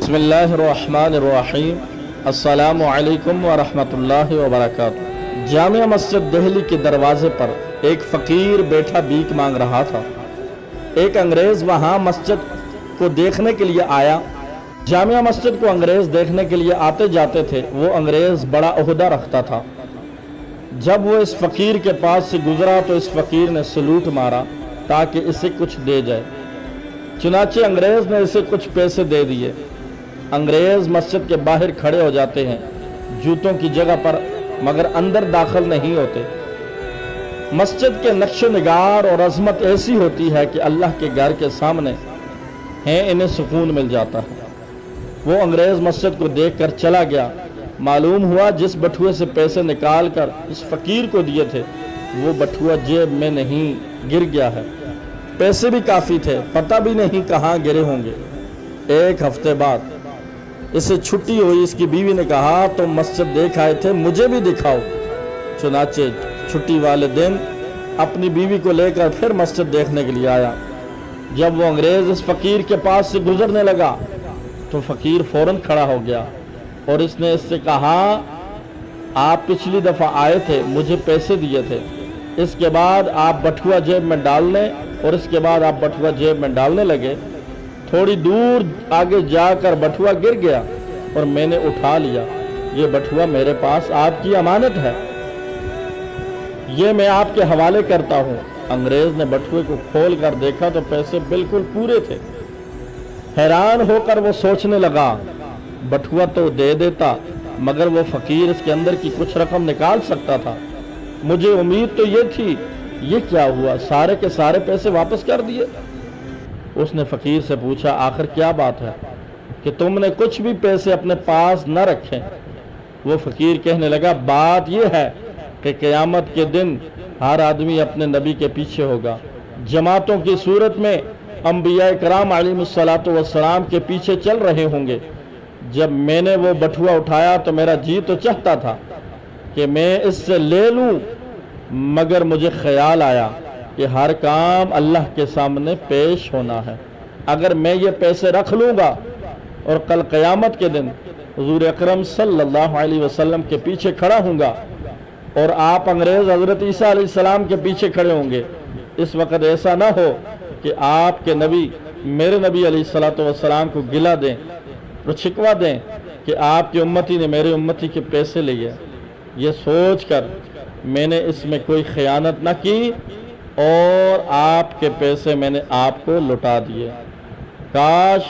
बिस्मिल्लाहिर्रहमानिर्रहीम। अस्सलामु अलैकुम वरहमतुल्लाहि वबरकातुहू। जामिया मस्जिद दिल्ली के दरवाजे पर एक फ़कीर बैठा भीख मांग रहा था। एक अंग्रेज़ वहाँ मस्जिद को देखने के लिए आया। जामिया मस्जिद को अंग्रेज़ देखने के लिए आते जाते थे। वो अंग्रेज़ बड़ा ओहदा रखता था। जब वो इस फ़कीर के पास से गुज़रा तो इस फ़कीर ने सलूट मारा ताकि इसे कुछ दे जाए। चुनाचे अंग्रेज़ ने इसे कुछ पैसे दे दिए। अंग्रेज़ मस्जिद के बाहर खड़े हो जाते हैं जूतों की जगह पर, मगर अंदर दाखिल नहीं होते। मस्जिद के नक्शो निगार और अज़मत ऐसी होती है कि अल्लाह के घर के सामने हैं, इन्हें सुकून मिल जाता है। वो अंग्रेज़ मस्जिद को देख कर चला गया। मालूम हुआ जिस बटुए से पैसे निकाल कर इस फ़कीर को दिए थे वो बटुआ जेब में नहीं, गिर गया है। पैसे भी काफ़ी थे, पता भी नहीं कहाँ गिरे होंगे। एक हफ्ते बाद इसे छुट्टी हुई। इसकी बीवी ने कहा तुम मस्जिद देख आए थे, मुझे भी दिखाओ। चुनाचे छुट्टी वाले दिन अपनी बीवी को लेकर फिर मस्जिद देखने के लिए आया। जब वो अंग्रेज़ इस फ़कीर के पास से गुजरने लगा तो फ़कीर फ़ौरन खड़ा हो गया और इसने इससे कहा आप पिछली दफ़ा आए थे, मुझे पैसे दिए थे, इसके बाद आप बटुआ जेब में डालने और इसके बाद आप बटुआ जेब में डालने लगे। थोड़ी दूर आगे जाकर बटुआ गिर गया और मैंने उठा लिया। ये बटुआ मेरे पास आपकी अमानत है, ये मैं आपके हवाले करता हूँ। अंग्रेज़ ने बटुए को खोल कर देखा तो पैसे बिल्कुल पूरे थे। हैरान होकर वो सोचने लगा बटुआ तो दे देता, मगर वो फ़कीर इसके अंदर की कुछ रकम निकाल सकता था। मुझे उम्मीद तो ये थी, ये क्या हुआ, सारे के सारे पैसे वापस कर दिए। उसने फ़कीर से पूछा आखिर क्या बात है कि तुमने कुछ भी पैसे अपने पास न रखे। वो फ़कीर कहने लगा बात यह है कि क़यामत के दिन हर आदमी अपने नबी के पीछे होगा। जमातों की सूरत में अंबिया कराम अलैहिमुस्सलातु वस्सलाम के पीछे चल रहे होंगे। जब मैंने वो बटुआ उठाया तो मेरा जी तो चाहता था कि मैं इससे ले लूं, मगर मुझे ख्याल आया कि हर काम अल्लाह के सामने पेश होना है। अगर मैं ये पैसे रख लूँगा और कल क़यामत के दिन हुज़ूर अकरम सल्लल्लाहु अलैहि वसल्लम के पीछे खड़ा हूँगा और आप अंग्रेज़ हज़रत ईसा अलैहिस्सलाम के पीछे खड़े होंगे, इस वक़्त ऐसा ना हो कि आपके नबी मेरे नबी अलैहिस्सलातु वस्सलाम को गिला दें और शिकवा दें कि आपकी उम्मती ने मेरे उम्मती के पैसे लिए। ये सोच कर मैंने इसमें कोई ख़यानत न की और आपके पैसे मैंने आपको लौटा दिए। काश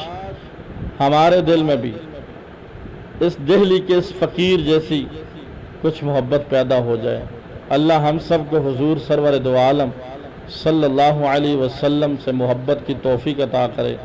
हमारे दिल में भी इस दिल्ली के इस फ़कीर जैसी कुछ मोहब्बत पैदा हो जाए। अल्लाह हम सब को हुज़ूर सरवर दो आलम सल्लल्लाहु अलैहि वसल्लम से मोहब्बत की तौफ़ीक़ अता करे।